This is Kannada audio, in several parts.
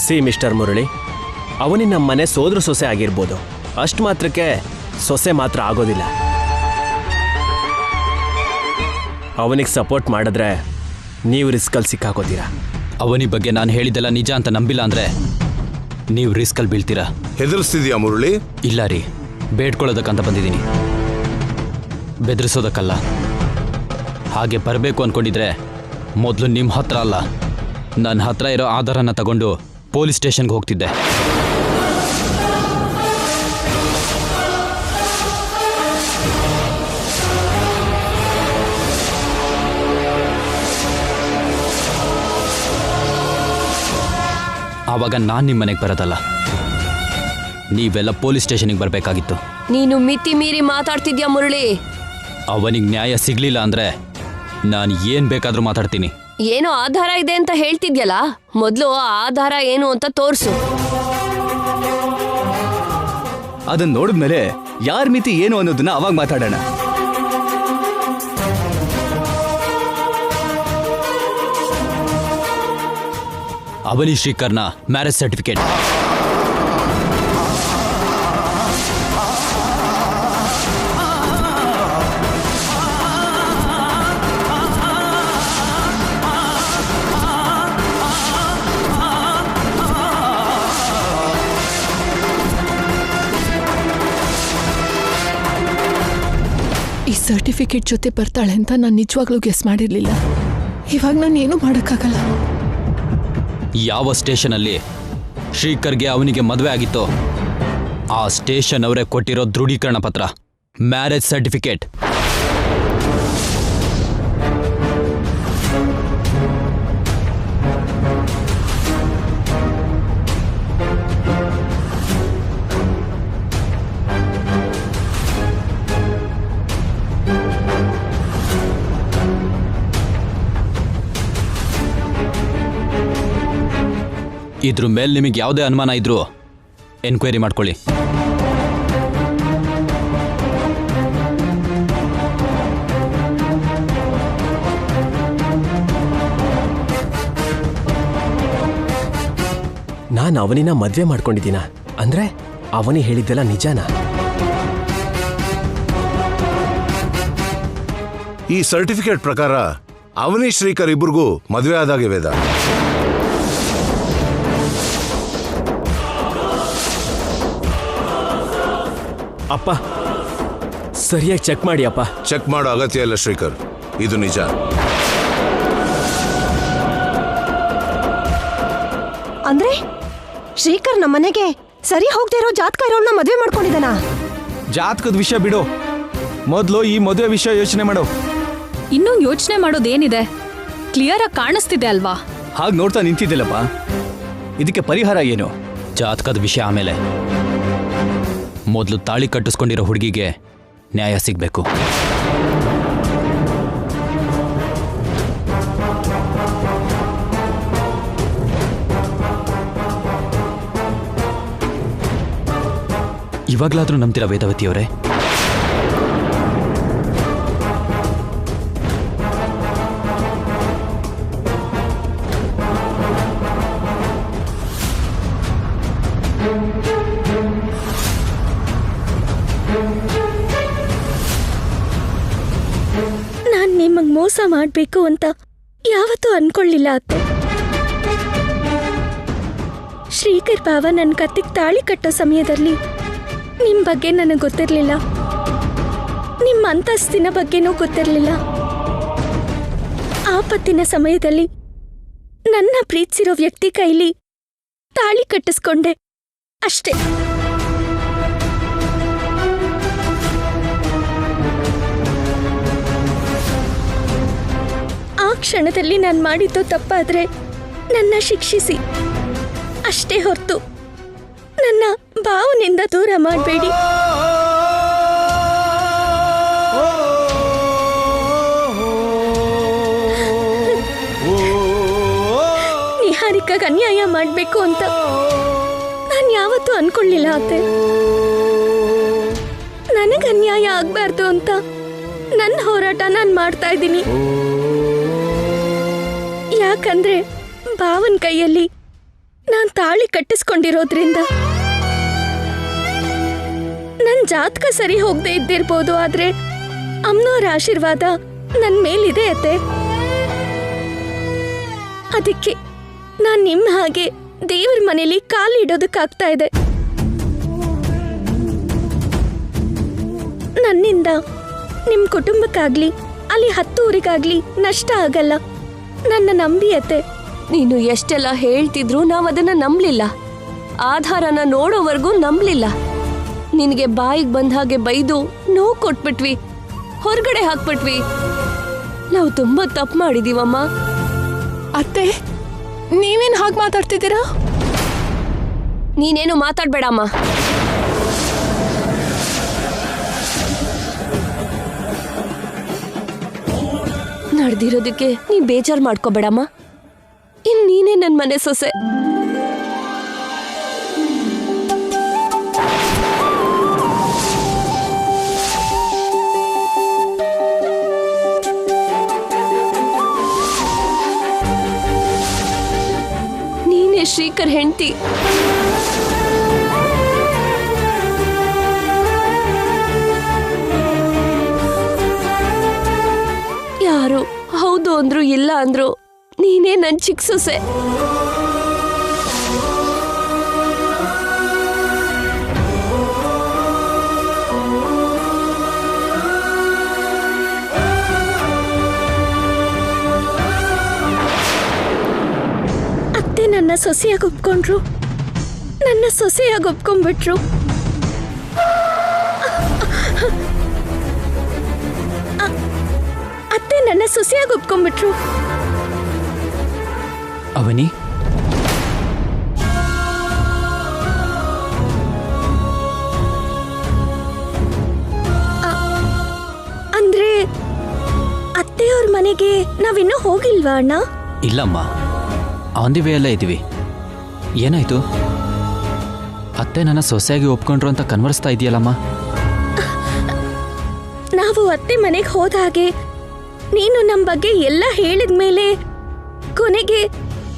ಸಿ ಮಿಸ್ಟರ್ ಮುರಳಿ, ಅವನಿಗೆ ನಮ್ಮ ಮನೆ ಸೋದರ ಸೊಸೆ ಆಗಿರ್ಬೋದು, ಅಷ್ಟು ಮಾತ್ರಕ್ಕೆ ಸೊಸೆ ಮಾತ್ರ ಆಗೋದಿಲ್ಲ. ಅವನಿಗೆ ಸಪೋರ್ಟ್ ಮಾಡಿದ್ರೆ ನೀವು ರಿಸ್ಕಲ್ಲಿ ಸಿಕ್ಕಾಕೋತೀರಾ. ಅವನಿ ಬಗ್ಗೆ ನಾನು ಹೇಳಿದ್ದೆಲ್ಲ ನಿಜ ಅಂತ ನಂಬಿಲ್ಲ ಅಂದ್ರೆ ನೀವು ರಿಸ್ಕಲ್ಲಿ ಬೀಳ್ತೀರಾ. ಹೆದರ್ಸ್ತಿದ್ಯಾ ಮುರಳಿ? ಇಲ್ಲ ರೀ, ಬೇಡ್ಕೊಳ್ಳೋದಕ್ಕಂತ ಬಂದಿದ್ದೀನಿ, ಬೆದರಿಸೋದಕ್ಕಲ್ಲ. ಹಾಗೆ ಬರಬೇಕು ಅಂದ್ಕೊಂಡಿದ್ರೆ ಮೊದಲು ನಿಮ್ಮ ಹತ್ರ ಅಲ್ಲ, ನನ್ನ ಹತ್ರ ಇರೋ ಆಧಾರನ ತಗೊಂಡು ಪೊಲೀಸ್ ಸ್ಟೇಷನ್ಗೆ ಹೋಗ್ತಿದ್ದೆ. ಆವಾಗ ನಾನು ನಿಮ್ಮ ಮನೆಗೆ ಬರೋದಲ್ಲ, ನೀವೆಲ್ಲ ಪೊಲೀಸ್ ಸ್ಟೇಷನ್ಗೆ ಬರಬೇಕಾಗಿತ್ತು. ನೀನು ಮಿತಿ ಮೀರಿ ಮಾತಾಡ್ತಿದ್ಯಾ ಮುರಳಿ. ಅವನಿಗೆ ನ್ಯಾಯ ಸಿಗ್ಲಿಲ್ಲ ಅಂದ್ರೆ ನಾನು ಏನ್ ಬೇಕಾದ್ರೂ ಮಾತಾಡ್ತೀನಿ. ಏನೋ ಆಧಾರ ಇದೆ ಅಂತ ಹೇಳ್ತಿದ್ಯಲ್ಲ, ಮೊದಲು ಆ ಆಧಾರ ಏನು ಅಂತ ತೋರ್ಸು. ಅದನ್ನ ನೋಡಿದ್ಮೇಲೆ ಯಾರ ಮಿತಿ ಏನು ಅನ್ನೋದನ್ನ ಅವಾಗ ಮಾತಾಡೋಣ. ಅವನಿ ಶ್ರೀಕರ್ನ ಮ್ಯಾರೇಜ್ ಸರ್ಟಿಫಿಕೇಟ್. ಈ ಸರ್ಟಿಫಿಕೇಟ್ ಜೊತೆ ಬರ್ತಾಳೆ ಅಂತ ನಾನು ನಿಜವಾಗ್ಲೂ ಗೆಸ್ ಮಾಡಿರ್ಲಿಲ್ಲ. ಇವಾಗ ನಾನು ಏನೂ ಮಾಡೋಕ್ಕಾಗಲ್ಲ. ಯಾವ ಸ್ಟೇಷನಲ್ಲಿ ಶ್ರೀಕರ್ಗೆ ಅವನಿಗೆ ಮದುವೆ ಆಗಿತ್ತೋ ಆ ಸ್ಟೇಷನ್ ಅವರೇ ಕೊಟ್ಟಿರೋ ದೃಢೀಕರಣ ಪತ್ರ, ಮ್ಯಾರೇಜ್ ಸರ್ಟಿಫಿಕೇಟ್. ಇದ್ರ ಮೇಲೆ ನಿಮಗೆ ಯಾವುದೇ ಅನುಮಾನ ಇದ್ರೂ ಎನ್ಕ್ವೈರಿ ಮಾಡ್ಕೊಳ್ಳಿ. ನಾನು ಅವನಿನ ಮದ್ವೆ ಮಾಡ್ಕೊಂಡಿದ್ದೀನ ಅಂದ್ರೆ ಅವನಿ ಹೇಳಿದ್ದೆಲ್ಲ ನಿಜಾನಾ? ಈ ಸರ್ಟಿಫಿಕೇಟ್ ಪ್ರಕಾರ ಅವನಿ ಶ್ರೀಕರ್ ಇಬ್ಬರಿಗೂ ಮದುವೆ ಆದಾಗೆ ವೇದ. ಅಪ್ಪ ಸರಿಯಾಗಿ ಚೆಕ್ ಮಾಡಿ ಅಪ್ಪ. ಚೆಕ್ ಮಾಡೋ ಅಗತ್ಯ ಇಲ್ಲ ಶ್ರೀಕರ್, ಇದು ನಿಜ. ಅಂದ್ರೆ ಶ್ರೀಕರ್ ನಮ್ಮನೆಗೆ ಸರಿ ಹೋಗದೆ ಇರೋ ಜಾತಕ ಇರೋಳನ್ನ ಮದುವೆ ಮಾಡ್ಕೊಂಡಿದ್ದಾನ? ಜಾತಕದ ವಿಷಯ ಬಿಡು, ಮೊದಲು ಈ ಮದುವೆ ವಿಷಯ ಯೋಚನೆ ಮಾಡು. ಇನ್ನೂ ಯೋಚನೆ ಮಾಡೋದೇನಿದೆ? ಕ್ಲಿಯರ್ ಆಗಿ ಕಾಣಿಸ್ತಿದೆ ಅಲ್ವಾ? ಹಾಗೆ ನೋಡ್ತಾ ನಿಂತಿದ್ದಿಲ್ಲಪ್ಪ, ಇದಕ್ಕೆ ಪರಿಹಾರ ಏನು? ಜಾತಕದ ವಿಷಯ ಆಮೇಲೆ, ಮೊದಲು ತಾಳಿ ಕಟ್ಟಿಸ್ಕೊಂಡಿರೋ ಹುಡುಗಿಗೆ ನ್ಯಾಯ ಸಿಗಬೇಕು. ಇವಾಗ್ಲಾದ್ರೂ ನಂಬ್ತೀರಾ ವೇದವತಿಯವರೇ? ನಾನ್ ನಿಮಗ್ ಮೋಸ ಮಾಡ್ಬೇಕು ಅಂತ ಯಾವತ್ತೂ ಅನ್ಕೊಳ್ಳಿಲ್ಲ ಅತ್ತೆ. ಶ್ರೀಕರ್ ಭಾವ ನನ್ನ ಕತ್ತಿಗೆ ತಾಳಿ ಕಟ್ಟೋ ಸಮಯದಲ್ಲಿ ನಿಮ್ ಬಗ್ಗೆ ನನಗೆ ಗೊತ್ತಿರಲಿಲ್ಲ, ನಿಮ್ಮ ಅಂತಸ್ತಿನ ಬಗ್ಗೆನೂ ಗೊತ್ತಿರಲಿಲ್ಲ. ಆಪತ್ತಿನ ಸಮಯದಲ್ಲಿ ನನ್ನ ಪ್ರೀತಿಸಿರೋ ವ್ಯಕ್ತಿ ಕೈಲಿ ತಾಳಿ ಕಟ್ಟಿಸ್ಕೊಂಡೆ ಅಷ್ಟೇ. ಆ ಕ್ಷಣದಲ್ಲಿ ನಾನು ಮಾಡಿದ್ದು ತಪ್ಪಾದ್ರೆ ನನ್ನ ಶಿಕ್ಷಿಸಿ ಅಷ್ಟೇ ಹೊರತು ನನ್ನ ಭಾವನೆಯಿಂದ ದೂರ ಮಾಡಬೇಡಿ. ನಿಹಾರಿಕಾಗ ಅನ್ಯಾಯ ಮಾಡಬೇಕು ಅಂತ ನಾನು ಯಾವತ್ತೂ ಅನ್ಕೊಳ್ಳಿಲ್ಲ ಅತ್ತೆ. ನನಗೆ ಅನ್ಯಾಯ ಆಗ್ಬಾರ್ದು ಅಂತ ನನ್ನ ಹೋರಾಟ ನಾನು ಮಾಡ್ತಾ ಇದ್ದೀನಿ. ಯಾಕಂದ್ರೆ ಭಾವನ ಕೈಯಲ್ಲಿ ನಾನ್ ತಾಳಿ ಕಟ್ಟಿಸ್ಕೊಂಡಿರೋದ್ರಿಂದ ನನ್ ಜಾತಕ ಸರಿ ಹೋಗದೆ ಇದ್ದಿರ್ಬೋದು, ಆದ್ರೆ ಅಮ್ಮನವ್ರ ಆಶೀರ್ವಾದ ನನ್ ಮೇಲಿದೆ ಅತ್ತೆ. ಅದಕ್ಕೆ ನಾನ್ ನಿಮ್ ಹಾಗೆ ದೇವ್ರ ಮನೇಲಿ ಕಾಲಿಡೋದಕ್ಕಾಗ್ತಾ ಇದೆ. ನನ್ನಿಂದ ನಿಮ್ ಕುಟುಂಬಕ್ಕಾಗ್ಲಿ ಅಲ್ಲಿ 10 ಊರಿಗಾಗ್ಲಿ ನಷ್ಟ ಆಗಲ್ಲ. ನನ್ನ ನಂಬಿಯತ್ತೆ. ನೀನು ಎಷ್ಟೆಲ್ಲ ಹೇಳ್ತಿದ್ರು ನಾವದನ್ನ ನಂಬಲಿಲ್ಲ. ಆಧಾರನ ನೋಡೋವರೆಗೂ ನಂಬಲಿಲ್ಲ. ನಿನಗೆ ಬಾಯಿಗೆ ಬಂದ ಹಾಗೆ ಬೈದು ನೋವು ಕೊಟ್ಬಿಟ್ವಿ, ಹೊರಗಡೆ ಹಾಕ್ಬಿಟ್ವಿ. ನಾವು ತುಂಬಾ ತಪ್ಪು ಮಾಡಿದೀವಮ್ಮ. ಅತ್ತೆ, ನೀವೇನ್ ಹಾಗೆ ಮಾತಾಡ್ತಿದ್ದೀರಾ? ನೀನೇನು ಮಾತಾಡ್ಬೇಡಮ್ಮ. ನಡೆದಿರೋದಕ್ಕೆ ನೀ ಬೇಜಾರು ಮಾಡ್ಕೋಬೇಡಮ್ಮ. ಇನ್ ನೀನೇ ನನ್ನ ಮನೆ ಸೊಸೆ. ನೀನೇ ಶ್ರೀಕರ್ ಹೆಂಡತಿ. ಯಾರು ಹೌದು ಅಂದ್ರು ಇಲ್ಲ ಅಂದ್ರು ನೀನೇ ನನ್ ಚಿಕ್ಕ ಸೊಸೆ. ಅತ್ತೆ ನನ್ನ ಸೊಸೆಯಾಗಿ ಒಪ್ಕೊಂಡ್ರು, ನನ್ನ ಸೊಸೆಯಾಗಿ ಒಪ್ಕೊಂಡ್ಬಿಟ್ರು. ಅತ್ತೆ ನನ್ನ ಸೊಸೆಯಾಗಿ ಒಪ್ಕೊಂಡ್ಬಿಟ್ರು. ಅವನಿ, ಅಂದ್ರೆ ಅತ್ತೆಯವ್ರ ಮನೆಗೆ ನಾವಿನ್ನೂ ಹೋಗಿಲ್ವಾ ಅಣ್ಣ? ಇಲ್ಲಮ್ಮ, ಆನ್ ದಿ ವೇ ಎಲ್ಲ ಇದ್ದೀವಿ. ಏನಾಯ್ತು? ಅತ್ತೆ ನನ್ನ ಸೊಸೆಯಾಗಿ ಒಪ್ಕೊಂಡ್ರು ಅಂತ ಕನ್ವರ್ಸ್ತಾ ಇದೆಯಲ್ಲಮ್ಮ. ನಾವು ಅತ್ತೆ ಮನೆಗೆ ಹೋದ ಹಾಗೆ ನೀನು ನಮ್ಮ ಬಗ್ಗೆ ಎಲ್ಲ ಹೇಳಿದ್ಮೇಲೆ ಕೊನೆಗೆ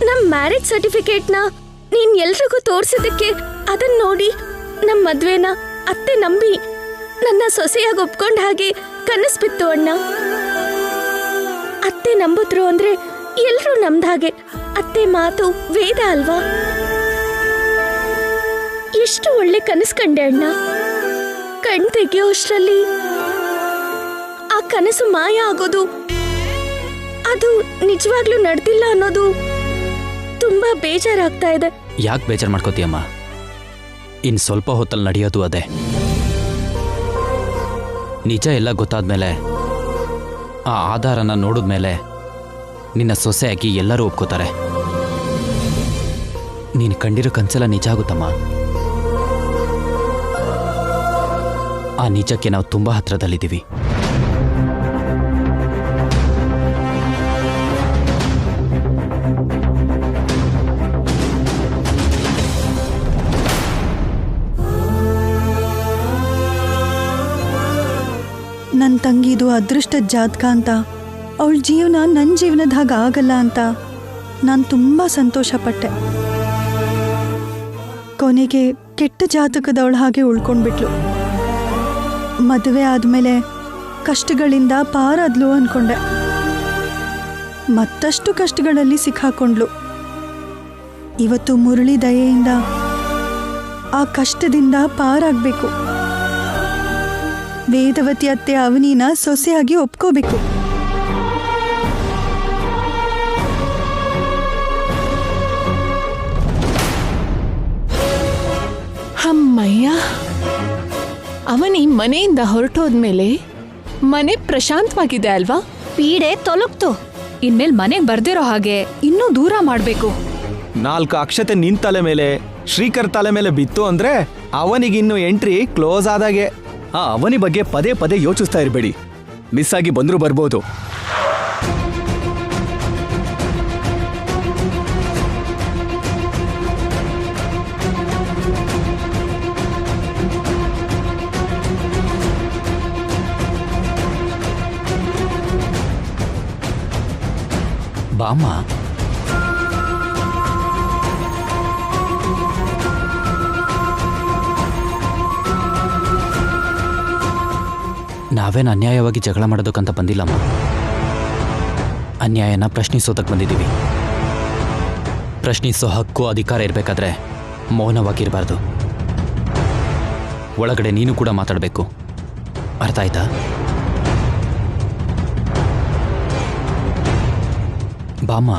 ನಮ್ಮ ಮ್ಯಾರೇಜ್ ಸರ್ಟಿಫಿಕೇಟ್ನ ನೀನ್ ಎಲ್ರಿಗೂ ತೋರ್ಸಿದಕ್ಕೆ ಅದನ್ನ ನೋಡಿ ನಮ್ಮ ಮದ್ವೆನ ಅತ್ತೆ ನಂಬಿ ನನ್ನ ಸೊಸೆಯಾಗಿ ಒಪ್ಕೊಂಡ ಹಾಗೆ ಕನಸ್ಬಿತ್ತು ಅಣ್ಣ. ಅತ್ತೆ ನಂಬಿದ್ರು ಅಂದ್ರೆ ಎಲ್ರೂ ನಮ್ದ ಹಾಗೆ. ಅತ್ತೆ ಮಾತು ವೇದ ಅಲ್ವಾ? ಎಷ್ಟು ಒಳ್ಳೆ ಕನಸು ಕಂಡೆ ಅಣ್ಣ. ಕಣ್ ತೆಗೆಯೋ ಅಷ್ಟರಲ್ಲಿ ಆ ಕನಸು ಮಾಯ ಆಗೋದು, ಅದು ನಿಜವಾಗ್ಲೂ ನಡೆದಿಲ್ಲ ಅನ್ನೋದು ತುಂಬಾ ಬೇಜಾರಾಗ್ತಾ ಇದೆ. ಯಾಕೆ ಬೇಜಾರು ಮಾಡ್ಕೋತೀಯಮ್ಮ? ಇನ್ನು ಸ್ವಲ್ಪ ಹೊತ್ತಲ್ಲಿ ನಡೆಯೋದು ಅದೇ. ನಿಜ ಎಲ್ಲ ಗೊತ್ತಾದ್ಮೇಲೆ, ಆ ಆಧಾರನ ನೋಡಿದ್ಮೇಲೆ ನಿನ್ನ ಸೊಸೆಯಾಗಿ ಎಲ್ಲರೂ ಒಪ್ಕೋತಾರೆ. ನೀನು ಕಂಡಿರೋ ಕನ್ಸೆಲ್ಲ ನಿಜ ಆಗುತ್ತಮ್ಮ. ಆ ನಿಜಕ್ಕೆ ನಾವು ತುಂಬಾ ಹತ್ರದಲ್ಲಿದ್ದೀವಿ. ನನ್ನ ತಂಗಿದು ಅದೃಷ್ಟದ ಜಾತಕ ಅಂತ, ಅವಳ ಜೀವನ ನನ್ನ ಜೀವನದ ಹಾಗೆ ಆಗಲ್ಲ ಅಂತ ನಾನು ತುಂಬ ಸಂತೋಷಪಟ್ಟೆ. ಕೊನೆಗೆ ಕೆಟ್ಟ ಜಾತಕದವಳ ಹಾಗೆ ಉಳ್ಕೊಂಡ್ಬಿಟ್ಲು. ಮದುವೆ ಆದಮೇಲೆ ಕಷ್ಟಗಳಿಂದ ಪಾರಾದ್ಲು ಅಂದ್ಕೊಂಡೆ. ಮತ್ತಷ್ಟು ಕಷ್ಟಗಳಲ್ಲಿ ಸಿಕ್ಕಾಕೊಂಡ್ಲು. ಇವತ್ತು ಮುರಳಿ ದಯೆಯಿಂದ ಆ ಕಷ್ಟದಿಂದ ಪಾರಾಗಬೇಕು. ವೇದವತಿ ಅತ್ತೆ ಅವನಿನ ಸೊಸೆಯಾಗಿ ಒಪ್ಕೋಬೇಕು. ಅಮ್ಮಯ್ಯ, ಅವನಿ ಮನೆಯಿಂದ ಹೊರಟೋದ್ಮೇಲೆ ಮನೆ ಪ್ರಶಾಂತವಾಗಿದೆ ಅಲ್ವಾ? ಪೀಡೆ ತೊಲಗ್ತು. ಇನ್ಮೇಲ್ ಮನೆಗ್ ಬರ್ದಿರೋ ಹಾಗೆ ಇನ್ನೂ ದೂರ ಮಾಡ್ಬೇಕು. 4 ಅಕ್ಷತೆ ನಿನ್ ತಲೆ ಮೇಲೆ, ಶ್ರೀಕರ್ ತಲೆ ಮೇಲೆ ಬಿತ್ತು ಅಂದ್ರೆ ಅವನಿಗಿನ್ನು ಎಂಟ್ರಿ ಕ್ಲೋಸ್ ಆದಾಗೆ. ಆ ಅವನಿ ಬಗ್ಗೆ ಪದೇ ಪದೇ ಯೋಚಿಸ್ತಾ ಇರಬೇಡಿ. ಮಿಸ್ ಆಗಿ ಬಂದರೂ ಬರ್ಬೋದು. ಬಾಮ್ಮ, ನಾವೇನು ಅನ್ಯಾಯವಾಗಿ ಜಗಳ ಮಾಡೋದಕ್ಕಂತ ಬಂದಿಲ್ಲಮ್ಮ. ಅನ್ಯಾಯನ ಪ್ರಶ್ನಿಸೋದಕ್ಕೆ ಬಂದಿದ್ದೀವಿ. ಪ್ರಶ್ನಿಸೋ ಹಕ್ಕು ಅಧಿಕಾರ ಇರಬೇಕಾದ್ರೆ ಮೌನವಾಗಿರಬಾರ್ದು. ಒಳಗಡೆ ನೀನು ಕೂಡ ಮಾತಾಡಬೇಕು. ಅರ್ಥ ಆಯ್ತಾ? ಬಾಮ್ಮ.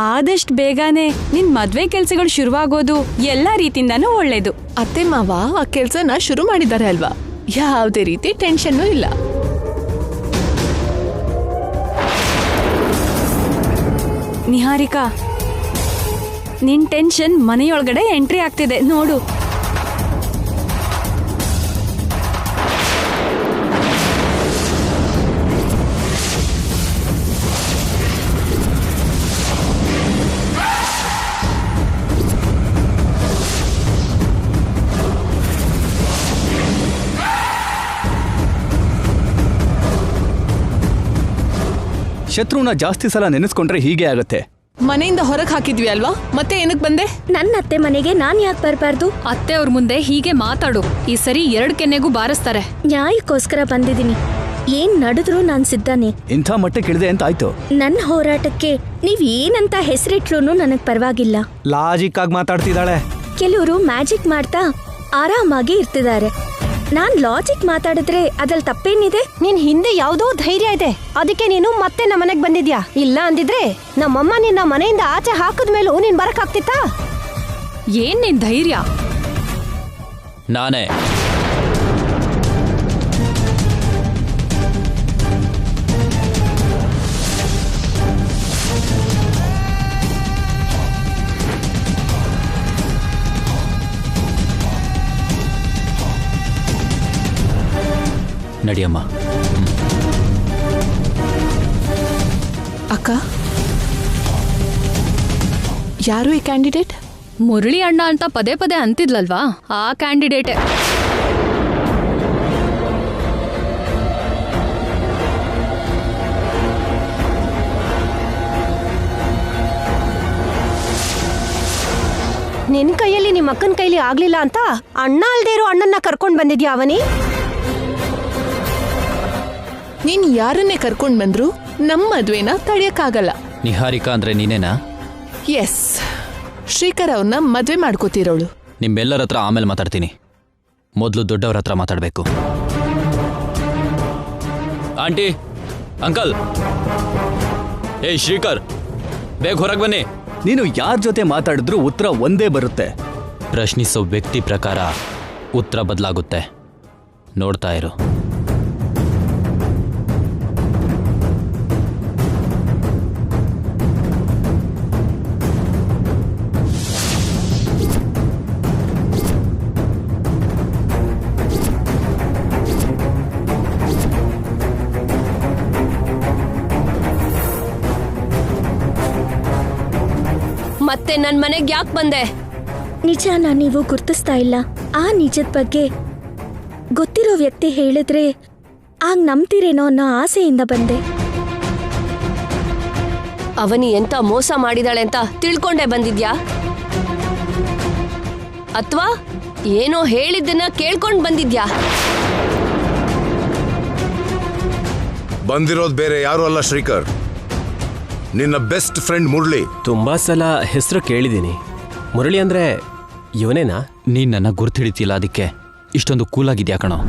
ಆದಷ್ಟು ಬೇಗನೆ ನಿನ್ ಮದ್ವೆ ಕೆಲ್ಸಗಳು ಶುರುವಾಗೋದು ಎಲ್ಲ ರೀತಿಯಿಂದಾನೂ ಒಳ್ಳೇದು. ಅತ್ತೆ ಮಾವ ಆ ಕೆಲ್ಸನ ಶುರು ಮಾಡಿದ್ದಾರೆ ಅಲ್ವಾ, ಯಾವುದೇ ರೀತಿ ಟೆನ್ಷನ್ನೂ ಇಲ್ಲ. ನಿಹಾರಿಕಾ, ನಿನ್ ಟೆನ್ಷನ್ ಮನೆಯೊಳಗಡೆ ಎಂಟ್ರಿ ಆಗ್ತಿದೆ ನೋಡು. ಶತ್ರುನ ಜಾಸ್ತಿ ಸಲ ನೆನೆಸ್ಕೊಂಡ್ರೆ ಹೀಗೆ ಆಗತ್ತೆ. ಮನೆಯಿಂದ ಹೊರಗೆ ಹಾಕಿದ್ವಿ ಅಲ್ವಾ, ಮತ್ತೆ ಏನಕ್ಕೆ ಬಂದೆ? ನನ್ನ ಅತ್ತೆ ಮನೆಗೆ ನಾನ್ ಯಾಕೆ ಬರಬಾರ್ದು? ಅತ್ತೆ ಅವ್ರ ಮುಂದೆ ಹೀಗೆ ಮಾತಾಡು. ಈ ಸರಿ 2 ಕೆನ್ನೆಗೂ ಬಾರಿಸ್ತಾರೆ. ನ್ಯಾಯಕ್ಕೋಸ್ಕರ ಬಂದಿದ್ದೀನಿ. ಏನ್ ನಡೆದ್ರು ನಾನ್ ಸಿದ್ಧಾನೆ. ಇಂಥ ಮಟ್ಟಕ್ಕೆ ಇಳಿದೆ ಅಂತ ಆಯ್ತು. ನನ್ನ ಹೋರಾಟಕ್ಕೆ ನೀವ್ ಏನಂತ ಹೆಸರಿಟ್ಲೂನು ನನಗ್ ಪರವಾಗಿಲ್ಲ. ಲಾಜಿಕ್ ಆಗಿ ಮಾತಾಡ್ತಿದ್ದಾಳೆ. ಕೆಲವರು ಮ್ಯಾಜಿಕ್ ಮಾಡ್ತಾ ಆರಾಮಾಗಿ ಇರ್ತಿದ್ದಾರೆ. ನಾನ್ ಲಾಜಿಕ್ ಮಾತಾಡಿದ್ರೆ ಅದ್ರಲ್ಲಿ ತಪ್ಪೇನಿದೆ? ನಿನ್ ಹಿಂದೆ ಯಾವುದೋ ಧೈರ್ಯ ಇದೆ, ಅದಕ್ಕೆ ನೀನು ಮತ್ತೆ ನಮ್ಮ ಮನೆಗ್ ಬಂದಿದ್ಯಾ. ಇಲ್ಲ ಅಂದಿದ್ರೆ ನಮ್ಮಮ್ಮ ನಿನ್ನ ಮನೆಯಿಂದ ಆಚೆ ಹಾಕಿದ್ಮೇಲೂ ನೀನ್ ಬರಕ್ ಆಗ್ತಿತ್ತಾ? ಏನ್ ನಿನ್ ಧೈರ್ಯ? ನಾನೇ. ನಡಿಯಮ್ಮ. ಅಕ್ಕ, ಯಾರು ಈ ಕ್ಯಾಂಡಿಡೇಟ್? ಮುರಳಿ ಅಣ್ಣ ಅಂತ ಪದೇ ಪದೇ ಅಂತಿದ್ಲಲ್ವಾ, ಆ ಕ್ಯಾಂಡಿಡೇಟೇ. ನಿನ್ ಕೈಯಲ್ಲಿ ನಿಮ್ಮ ಅಕ್ಕನ ಕೈಲಿ ಆಗ್ಲಿಲ್ಲ ಅಂತ ಅಣ್ಣ ಅಲ್ದೇ ಇರೋ ಅಣ್ಣನ್ನ ಕರ್ಕೊಂಡ್ ಬಂದಿದ್ಯಾ ಅವನಿ? ನೀನ್ ಯಾರನ್ನೇ ಕರ್ಕೊಂಡ್ ಬಂದ್ರು ನಮ್ಮ ಮದ್ವೆನ ತಡೆಯಕ್ಕಾಗಲ್ಲ. ನಿಹಾರಿಕಾ ಅಂದ್ರೆ ನೀನೇನಾ? ಎಸ್, ಶ್ರೀಕರ್ ಅವ್ರನ್ನ ಮದ್ವೆ ಮಾಡ್ಕೋತಿರೋಳು. ನಿಮ್ಮೆಲ್ಲರ ಹತ್ರ ಆಮೇಲೆ ಮಾತಾಡ್ತೀನಿ. ಮೊದಲು ದೊಡ್ಡವ್ರ ಹತ್ರ ಮಾತಾಡಬೇಕು. ಆಂಟಿ, ಅಂಕಲ್, ಏಯ್ ಶ್ರೀಕರ್, ಬೇಗ ಹೊರಗೆ ಬನ್ನಿ. ನೀನು ಯಾರ ಜೊತೆ ಮಾತಾಡಿದ್ರೂ ಉತ್ತರ ಒಂದೇ ಬರುತ್ತೆ. ಪ್ರಶ್ನಿಸೋ ವ್ಯಕ್ತಿ ಪ್ರಕಾರ ಉತ್ತರ ಬದಲಾಗುತ್ತೆ. ನೋಡ್ತಾ ಇರು. ಮತ್ತೆ ನನ್ ಮನೆಗ್ ಯಾಕೆ ಬಂದೆ? ನಿಜಾನ ನೀವು ಗುರ್ತಿಸ್ತಾ ಇಲ್ಲ. ಆ ನಿಜದ ಬಗ್ಗೆ ಗೊತ್ತಿರೋ ವ್ಯಕ್ತಿ ಹೇಳಿದ್ರೆ ಆಗ ನಂಬ್ತೀರೇನೋ ಅನ್ನೋ ಆಸೆಯಿಂದ ಬಂದೆ. ಅವನಿ ಎಂತ ಮೋಸ ಮಾಡಿದಾಳೆ ಅಂತ ತಿಳ್ಕೊಂಡೇ ಬಂದಿದ್ಯಾ, ಅಥವಾ ಏನೋ ಹೇಳಿದ್ದನ್ನ ಕೇಳ್ಕೊಂಡ್ ಬಂದಿದ್ಯಾ? ಬಂದಿರೋದು ಬೇರೆ ಯಾರು ಅಲ್ಲ ಶ್ರೀಕರ್, ನಿನ್ನ ಬೆಸ್ಟ್ ಫ್ರೆಂಡ್ ಮುರಳಿ. ತುಂಬಾ ಸಲ ಹೆಸರು ಕೇಳಿದ್ದೀನಿ. ಮುರಳಿ ಅಂದ್ರೆ ಇವನೇನಾ? ನೀನ್ ನನ್ನ ಗುರ್ತಿಡಿತಿಲ್ಲ, ಅದಕ್ಕೆ ಇಷ್ಟೊಂದು ಕೂಲಾಗಿದ್ಯಾ ಕಣೋ.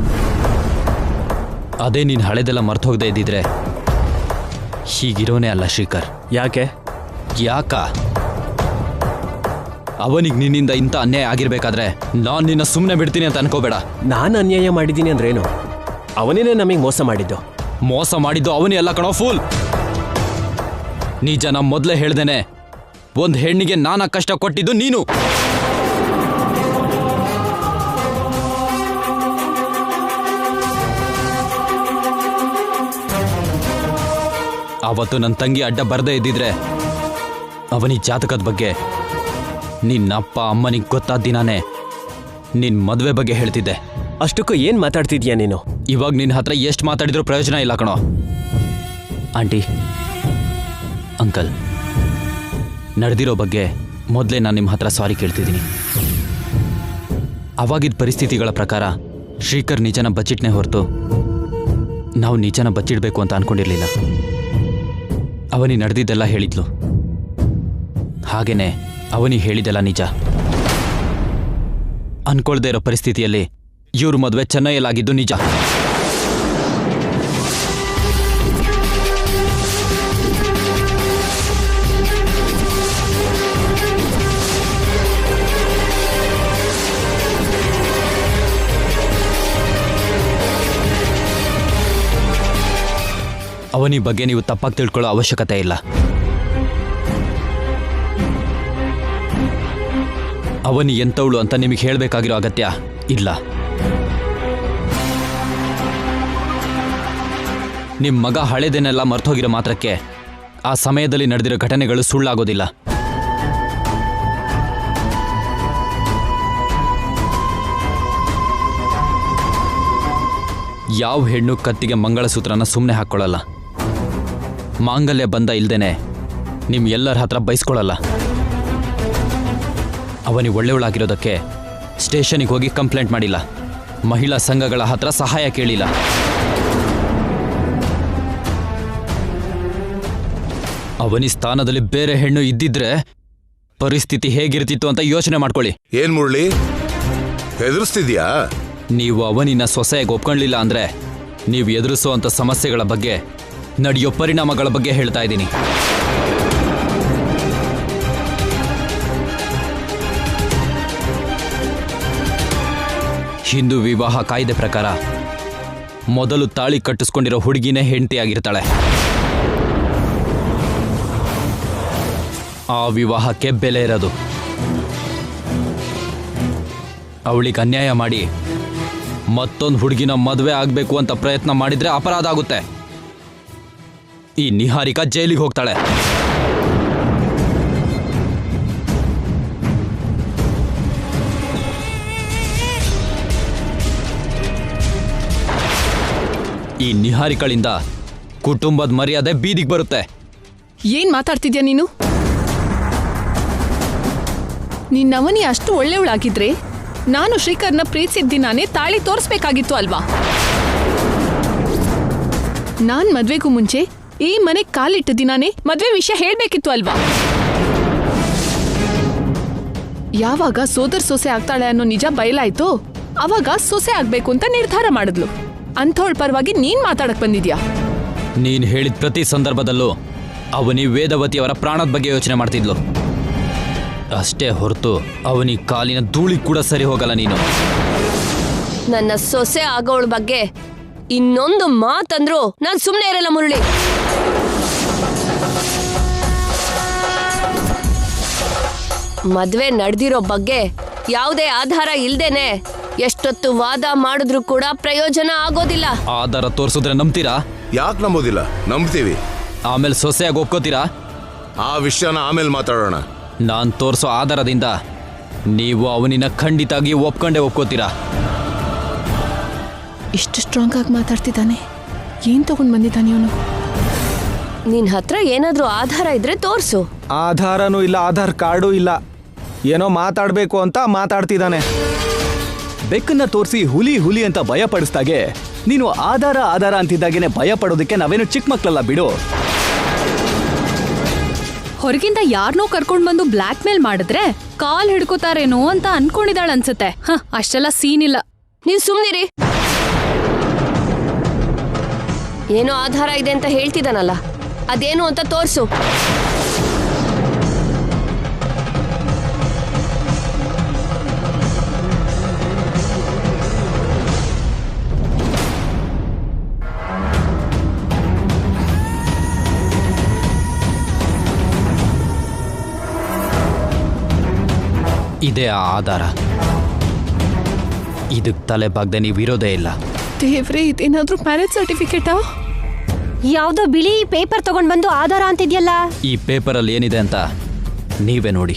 ಅದೇ ನೀನ್ ಹಳೆದೆಲ್ಲ ಮರ್ತೋಗದೆ ಇದ್ದಿದ್ರೆ ಹೀಗಿರೋನೇ ಅಲ್ಲ ಶ್ರೀಕರ್. ಯಾಕೆ? ಯಾಕ? ಅವನಿಗೆ ನಿನ್ನಿಂದ ಇಂಥ ಅನ್ಯಾಯ ಆಗಿರ್ಬೇಕಾದ್ರೆ ನಾನ್ ನಿನ್ನ ಸುಮ್ಮನೆ ಬಿಡ್ತೀನಿ ಅಂತ ಅನ್ಕೋಬೇಡ. ನಾನು ಅನ್ಯಾಯ ಮಾಡಿದ್ದೀನಿ ಅಂದ್ರೇನು? ಅವನೇನೆ ನಮಗೆ ಮೋಸ ಮಾಡಿದ್ದು. ಮೋಸ ಮಾಡಿದ್ದು ಅವನೇ ಅಲ್ಲ ಕಣೋ, ಫೂಲ್. ನಿಜನ ಮೊದಲೇ ಹೇಳ್ದೇನೆ, ಒಂದ್ ಹೆಣ್ಣಿಗೆ ನಾನಾ ಕಷ್ಟ ಕೊಟ್ಟಿದ್ದು ನೀನು. ಅವತ್ತು ನನ್ನ ತಂಗಿ ಅಡ್ಡ ಬರದೇ ಇದ್ದಿದ್ರೆ ಅವನಿ ಜಾತಕದ ಬಗ್ಗೆ ನಿನ್ನಪ್ಪ ಅಮ್ಮನಿಗೆ ಗೊತ್ತಾದ ದಿನಾನೇ ನಿನ್ ಮದುವೆ ಬಗ್ಗೆ ಹೇಳ್ತಿದ್ದೆ. ಅಷ್ಟಕ್ಕೂ ಏನ್ ಮಾತಾಡ್ತಿದ್ಯಾ ನೀನು? ಇವಾಗ ನಿನ್ನ ಹತ್ರ ಎಷ್ಟು ಮಾತಾಡಿದ್ರೂ ಪ್ರಯೋಜನ ಇಲ್ಲ ಕಣೋ. ಆಂಟಿ, ಅಂಕಲ್, ನಡೆದಿರೋ ಬಗ್ಗೆ ಮೊದಲೇ ನಾನು ನಿಮ್ಮ ಹತ್ರ ಸಾರಿ ಕೇಳ್ತಿದ್ದೀನಿ. ಅವಾಗಿದ್ದ ಪರಿಸ್ಥಿತಿಗಳ ಪ್ರಕಾರ ಶ್ರೀಕರ್ ನಿಜನ ಬಚ್ಚಿಟ್ನೇ ಹೊರತು ನಾವು ನಿಜನ ಬಚ್ಚಿಡ್ಬೇಕು ಅಂತ ಅನ್ಕೊಂಡಿರ್ಲಿಲ್ಲ. ಅವನಿ ನಡೆದಿದ್ದೆಲ್ಲ ಹೇಳಿದ್ಲು, ಹಾಗೇನೆ ಅವನಿ ಹೇಳಿದೆಲ್ಲ ನಿಜ. ಅನ್ಕೊಳ್ದೇ ಇರೋ ಪರಿಸ್ಥಿತಿಯಲ್ಲಿ ಇವ್ರ ಮದುವೆ ಚೆನ್ನೈಯಲ್ಲಾಗಿದ್ದು ನಿಜ. ಅವನಿ ಬಗ್ಗೆ ನೀವು ತಪ್ಪಾಗಿ ತಿಳ್ಕೊಳ್ಳೋ ಅವಶ್ಯಕತೆ ಇಲ್ಲ. ಅವನಿ ಎಂತವಳು ಅಂತ ನಿಮಗೆ ಹೇಳಬೇಕಾಗಿರೋ ಅಗತ್ಯ ಇಲ್ಲ. ನಿಮ್ಮ ಮಗ ಹಳೆದೇನೆಲ್ಲ ಮರ್ತೋಗಿರೋ ಮಾತ್ರಕ್ಕೆ ಆ ಸಮಯದಲ್ಲಿ ನಡೆದಿರೋ ಘಟನೆಗಳು ಸುಳ್ಳಾಗೋದಿಲ್ಲ. ಯಾವ ಹೆಣ್ಣು ಕತ್ತಿಗೆ ಮಂಗಳಸೂತ್ರನ ಸುಮ್ಮನೆ ಹಾಕ್ಕೊಳ್ಳಲ್ಲ. ಮಾಂಗಲ್ಯ ಬಂದ ಇಲ್ದೇನೆ ನಿಮ್ ಎಲ್ಲರ ಹತ್ರ ಬೈಸ್ಕೊಳ್ಳಲ್ಲ. ಅವನಿ ಒಳ್ಳೆಯವಳಾಗಿರೋದಕ್ಕೆ ಸ್ಟೇಷನಿಗೆ ಹೋಗಿ ಕಂಪ್ಲೇಂಟ್ ಮಾಡಿಲ್ಲ. ಮಹಿಳಾ ಸಂಘಗಳ ಹತ್ರ ಸಹಾಯ ಕೇಳಿಲ್ಲ. ಅವನಿ ಸ್ಥಾನದಲ್ಲಿ ಬೇರೆ ಹೆಣ್ಣು ಇದ್ದಿದ್ರೆ ಪರಿಸ್ಥಿತಿ ಹೇಗಿರ್ತಿತ್ತು ಅಂತ ಯೋಚನೆ ಮಾಡ್ಕೊಳ್ಳಿ. ಏನ್ ಮುರಳಿ, ಹೆದರ್ಸ್ತಿದ್ಯಾ? ನೀವು ಅವನಿನ ಸೊಸೆಯಾಗಿ ಒಪ್ಕೊಳ್ಳಿಲ್ಲ ಅಂದ್ರೆ ನೀವು ಎದುರಿಸುವಂತ ಸಮಸ್ಯೆಗಳ ಬಗ್ಗೆ, ನಡೆಯೋ ಪರಿಣಾಮಗಳ ಬಗ್ಗೆ ಹೇಳ್ತಾ ಇದ್ದೀನಿ. ಹಿಂದೂ ವಿವಾಹ ಕಾಯ್ದೆ ಪ್ರಕಾರ ಮೊದಲು ತಾಳಿ ಕಟ್ಟಿಸ್ಕೊಂಡಿರೋ ಹುಡುಗಿನೇ ಹೆಂಡತಿಯಾಗಿರ್ತಾಳೆ. ಆ ವಿವಾಹಕ್ಕೆ ಬೆಲೆ ಇರೋದು. ಅವಳಿಗೆ ಅನ್ಯಾಯ ಮಾಡಿ ಮತ್ತೊಂದು ಹುಡುಗಿನ ಮದುವೆ ಆಗಬೇಕು ಅಂತ ಪ್ರಯತ್ನ ಮಾಡಿದ್ರೆ ಅಪರಾಧ ಆಗುತ್ತೆ. ಈ ನಿಹಾರಿಕಾ ಜೈಲಿಗೆ ಹೋಗ್ತಾಳೆ. ಈ ನಿಹಾರಿಕಳಿಂದ ಕುಟುಂಬದ ಮರ್ಯಾದೆ ಬೀದಿಗೆ ಬರುತ್ತೆ. ಏನ್ ಮಾತಾಡ್ತಿದ್ಯಾ ನೀನು? ನಿನ್ನವನಿ ಅಷ್ಟು ಒಳ್ಳೆಯವಳಾಗಿದ್ರೆ ನಾನು ಶ್ರೀಕರ್ನ ಪ್ರೀತಿಸಿದ ದಿನಾನೇ ತಾಳಿ ತೋರಿಸ್ಬೇಕಾಗಿತ್ತು ಅಲ್ವಾ? ನಾನ್ ಮದ್ವೆಗೂ ಮುಂಚೆ ಈ ಮನೆಗ್ ಕಾಲಿಟ್ಟ ದಿನಾನೇ ಮದ್ವೆ ವಿಷಯ ಹೇಳ್ಬೇಕಿತ್ತು ಅಲ್ವಾ? ಯಾವಾಗ ಸೋದರ ಸೊಸೆ ಆಗ್ತಾಳೆ ಅನ್ನೋ ನಿಜ ಬಯಲಾಯ್ತು, ಅವಾಗ ಸೊಸೆ ಆಗ್ಬೇಕು ಅಂತ ನಿರ್ಧಾರ ಮಾಡಿದ್ಲು. ಅಂಥವಳ ಪರವಾಗಿ ನೀನ್ ಮಾತಾಡಕ್ ಬಂದಿದ್ಯಾ? ನೀನ್ ಹೇಳಿದ ಪ್ರತಿ ಸಂದರ್ಭದಲ್ಲೂ ಅವನಿ ವೇದವತಿಯವರ ಪ್ರಾಣದ ಬಗ್ಗೆ ಯೋಚನೆ ಮಾಡ್ತಿದ್ಲು. ಅಷ್ಟೇ ಹೊರತು ಅವನಿ ಕಾಲಿನ ಧೂಳಿ ಕೂಡ ಸರಿ ಹೋಗಲ್ಲ. ನೀನು ನನ್ನ ಸೊಸೆ ಆಗೋಳ ಬಗ್ಗೆ ಇನ್ನೊಂದು ಮಾತಂದ್ರು ನಾನ್ ಸುಮ್ನೆ ಇರಲ್ಲ ಮುರಳಿ. ಮದ್ವೆ ನಡೆದಿರೋ ಬಗ್ಗೆ ಯಾವುದೇ ಆಧಾರ ಇಲ್ದೇನೆ ಎಷ್ಟೊತ್ತು ವಾದ ಮಾಡಿದ್ರು ಕೂಡ ಪ್ರಯೋಜನ ಆಗೋದಿಲ್ಲ. ಆಧಾರ ತೋರಿಸಿದ್ರೆ ನಂಬ್ತೀರಾ? ಯಾಕೆ ನಂಬೋದಿಲ್ಲ? ನಂಬ್ತೀವಿ. ಆಮೇಲೆ ಸೊಸೆಯಾಗಿ ಒಪ್ಕೋತೀರಾ? ಆ ವಿಷಯನ ಆಮೇಲೆ ಮಾತಾಡೋಣ. ನಾನ್ ತೋರಿಸೋ ಆಧಾರದಿಂದ ನೀವು ಅವನಿನ ಖಂಡಿತಾಗಿ ಒಪ್ಕೋತೀರಾ? ಇಷ್ಟು ಸ್ಟ್ರಾಂಗ್ ಆಗಿ ಮಾತಾಡ್ತಿದ್ದಾನೆ. ಏನ್ ತಗೊಂಡ್ ಬಂದಿದ್ದಾನೆ ಇವನು? ನಿನ್ ಹತ್ರ ಏನಾದ್ರೂ ಆಧಾರ ಇದ್ರೆ ತೋರ್ಸು. ಆಧಾರನೂ ಇಲ್ಲ, ಆಧಾರ್ ಕಾರ್ಡು ಇಲ್ಲ. ಏನೋ ಮಾತಾಡ್ಬೇಕು ಅಂತ ಮಾತಾಡ್ತಿದ್ದಾನೆ. ಬೆಕ್ಕನ್ನ ತೋರಿಸಿ ಹುಲಿ ಹುಲಿ ಅಂತ ಭಯ ಪಡಿಸ್ದಾಗೆ ನೀನು ಆಧಾರ ಆಧಾರ ಅಂತಿದ್ದಾಗೇನೆ ಭಯ ಪಡೋದಕ್ಕೆ ನಾವೇನು ಚಿಕ್ಕ ಮಕ್ಕಳಲ್ಲ ಬಿಡು. ಹೊರಗಿಂದ ಯಾರನ್ನೋ ಕರ್ಕೊಂಡ್ ಬಂದು ಬ್ಲ್ಯಾಕ್ ಮೇಲ್ ಮಾಡಿದ್ರೆ ಕಾಲ್ ಹಿಡ್ಕೋತಾರೇನೋ ಅಂತ ಅನ್ಕೊಂಡಿದ್ದಾಳ ಅನ್ಸುತ್ತೆ. ಅಷ್ಟೆಲ್ಲ ಸೀನ್ ಇಲ್ಲ. ನೀವ್ ಸುಮ್ನಿರಿ. ಏನೋ ಆಧಾರ ಇದೆ ಅಂತ ಹೇಳ್ತಿದ್ದಾನಲ್ಲ, ಅದೇನು ಅಂತ ತೋರ್ಸು. ಇದೇ ಆ ಆಧಾರ. ಇದಕ್ಕೆ ತಲೆ ಬಾಗ್ದೆ ನೀವಿರೋದೇ ಇಲ್ಲ. ದೇವ್ರೆ, ಇದೇನಾದ್ರೂ ಮ್ಯಾರೇಜ್ ಸರ್ಟಿಫಿಕೇಟಾ? ಯಾವ್ದೋ ಬಿಳಿ ಪೇಪರ್ ತಗೊಂಡ್ ಬಂದು ಆಧಾರ ಅಂತಿದ್ಯಲ್ಲ. ಈ ಪೇಪರಲ್ಲಿ ಏನಿದೆ ಅಂತ ನೀವೇ ನೋಡಿ.